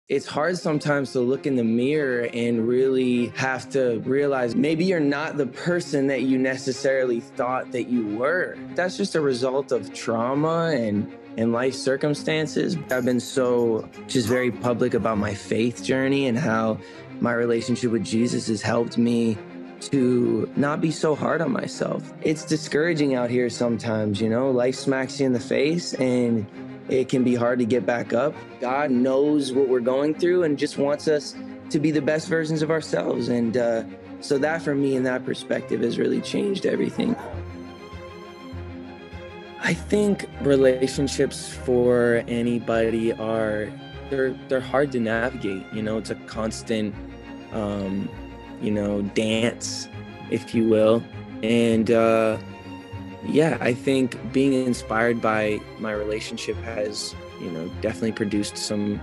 It's hard sometimes to look in the mirror and really have to realize maybe you're not the person that you necessarily thought that you were. That's just a result of trauma and life circumstances. I've been so just very public about my faith journey and how my relationship with Jesus has helped me to not be so hard on myself. It's discouraging out here sometimes, life smacks you in the face and it can be hard to get back up. God knows what we're going through and just wants us to be the best versions of ourselves. And so that for me in that perspective has really changed everything. I think relationships for anybody they're hard to navigate. It's a constant, dance, if you will. And yeah, I think being inspired by my relationship has, definitely produced some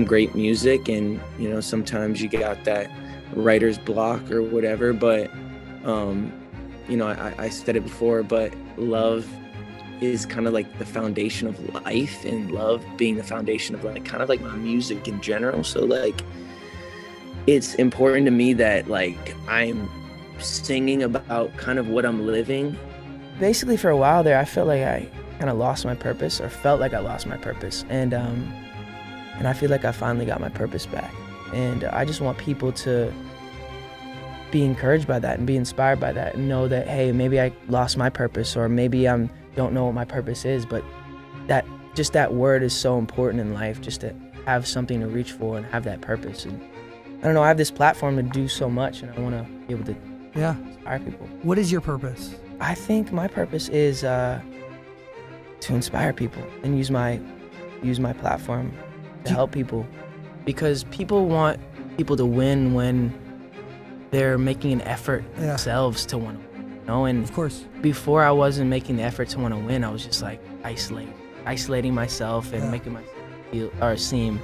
great music. And, sometimes you got that writer's block or whatever. But, I said it before, but love is kind of like the foundation of life, and love being the foundation of kind of my music in general. So it's important to me that I'm singing about kind of what I'm living. Basically, for a while there, I felt like I kind of lost my purpose, or felt like I lost my purpose. And I feel like I finally got my purpose back. And I just want people to be encouraged by that and be inspired by that and know that, hey, maybe I lost my purpose, or maybe I don't know what my purpose is, but that word is so important in life, just to have something to reach for and have that purpose. And I don't know, I have this platform to do so much, and I want to be able to inspire people. What is your purpose? I think my purpose is to inspire people and use my platform to help people, because people want people to win when they're making an effort themselves to want to win. And of course, before I wasn't making the effort to want to win, I was just isolating myself and making myself feel or seem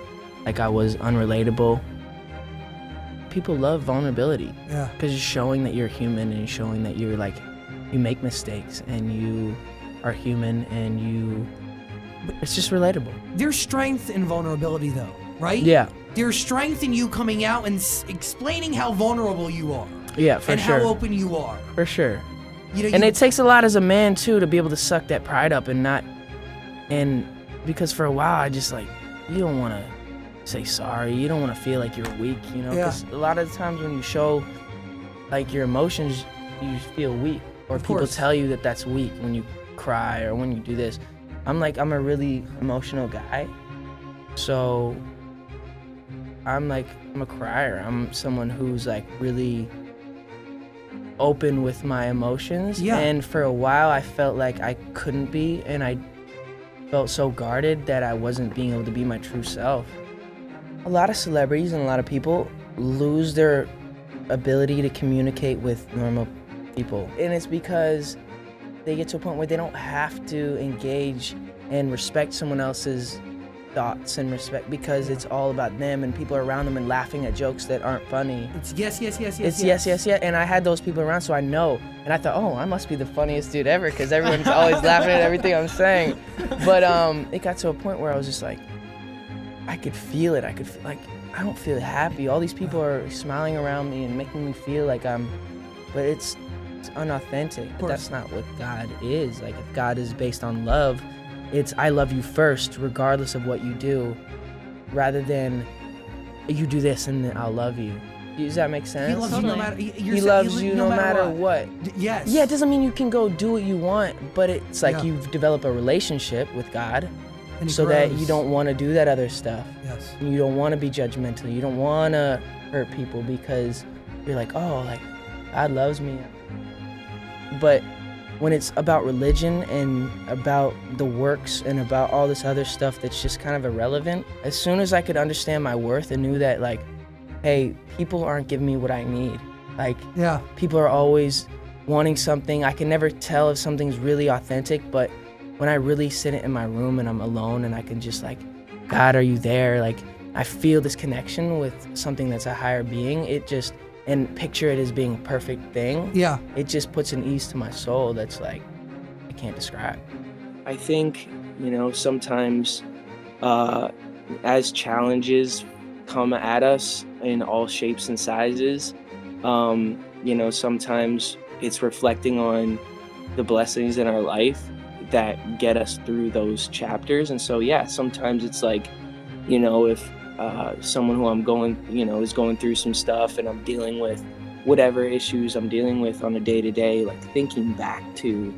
like I was unrelatable. People love vulnerability because you're showing that you're human, and you're showing that you're you make mistakes and you are human, and it's just relatable. There's strength in vulnerability though, right? Yeah. There's strength in you coming out and explaining how vulnerable you are. Yeah, for sure. And how open you are. For sure. And it takes a lot as a man too to be able to suck that pride up and because for a while I just you don't want to say sorry. You don't want to feel like you're weak, because a lot of the times when you show your emotions, you feel weak. Or people tell you that that's weak when you cry or when you do this. I'm a really emotional guy. So I'm a crier. I'm someone who's really open with my emotions. Yeah. And for a while I felt like I couldn't be, and I felt so guarded that I wasn't being able to be my true self. A lot of celebrities and a lot of people lose their ability to communicate with normal people, and it's because they get to a point where they don't have to engage and respect someone else's thoughts and respect, because it's all about them and people are around them and laughing at jokes that aren't funny. It's yes. It's yes. And I had those people around, so I know. And I thought, oh, I must be the funniest dude ever, because everyone's always laughing at everything I'm saying. But it got to a point where I was just I could feel it. I I don't feel happy. All these people are smiling around me and making me feel but it's unauthentic. But that's not what God is. If God is based on love, it's I love you first regardless of what you do, rather than you do this and then I'll love you. Does that make sense? He loves you no matter. He loves you no matter what. Yes. Yeah, it doesn't mean you can go do what you want, but it's you've developed a relationship with God, so that you don't want to do that other stuff. Yes. You don't want to be judgmental. You don't want to hurt people, because you're God loves me. But when it's about religion and about the works and about all this other stuff that's just kind of irrelevant, as soon as I could understand my worth and knew that hey, people aren't giving me what I need. People are always wanting something. I can never tell if something's really authentic, but when I really sit in my room and I'm alone and I can just God, are you there? I feel this connection with something that's a higher being. And picture it as being a perfect thing. Yeah. It just puts an ease to my soul that's I can't describe. I think, sometimes as challenges come at us in all shapes and sizes. Sometimes it's reflecting on the blessings in our life that get us through those chapters. And so, yeah, sometimes it's like, if someone who I'm going, is going through some stuff and I'm dealing with whatever issues I'm dealing with on a day-to-day, like thinking back to,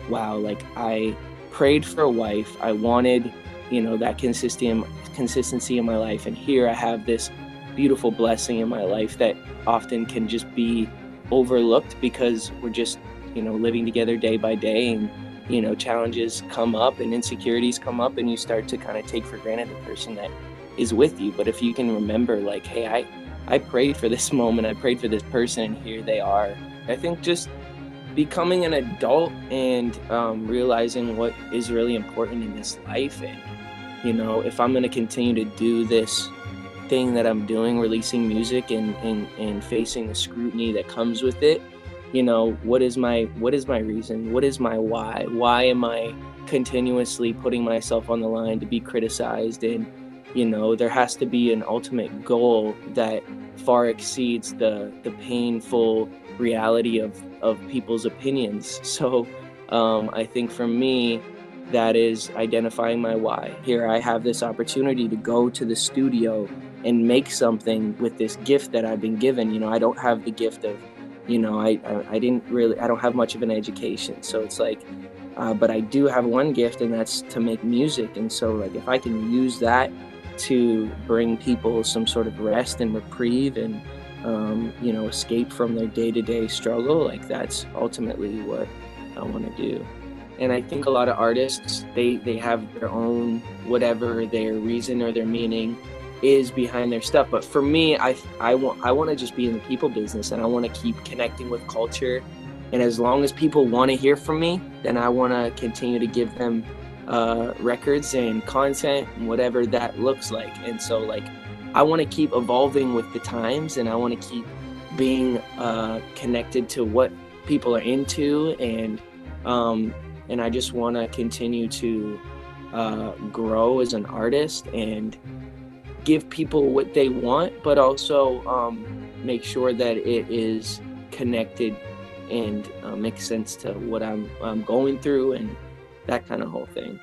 wow, like I prayed for a wife. I wanted, that consistency in my life. And here I have this beautiful blessing in my life that often can just be overlooked because we're just, living together day by day, and, challenges come up and insecurities come up, and you start to kind of take for granted the person that is with you. But if you can remember, like, hey, I prayed for this moment, I prayed for this person, and here they are. I think just becoming an adult and realizing what is really important in this life. And, if I'm going to continue to do this thing that I'm doing, releasing music and facing the scrutiny that comes with it, what is my reason? What is my why? Why am I continuously putting myself on the line to be criticized? And, there has to be an ultimate goal that far exceeds the painful reality of people's opinions. So I think for me, that is identifying my why. Here I have this opportunity to go to the studio and make something with this gift that I've been given. I don't have the gift of, I don't have much of an education. So it's like, but I do have one gift, and that's to make music. And so, like, if I can use that to bring people some sort of rest and reprieve and, escape from their day-to-day struggle, like, that's ultimately what I want to do. And I think a lot of artists, they have their own, whatever their reason or their meaning is behind their stuff. But for me, I want to just be in the people business, and I want to keep connecting with culture. And as long as people want to hear from me, then I want to continue to give them records and content and whatever that looks like. And so, like, I want to keep evolving with the times, and I want to keep being connected to what people are into, and I just want to continue to grow as an artist and give people what they want, but also make sure that it is connected and makes sense to what I'm going through and that kind of whole thing.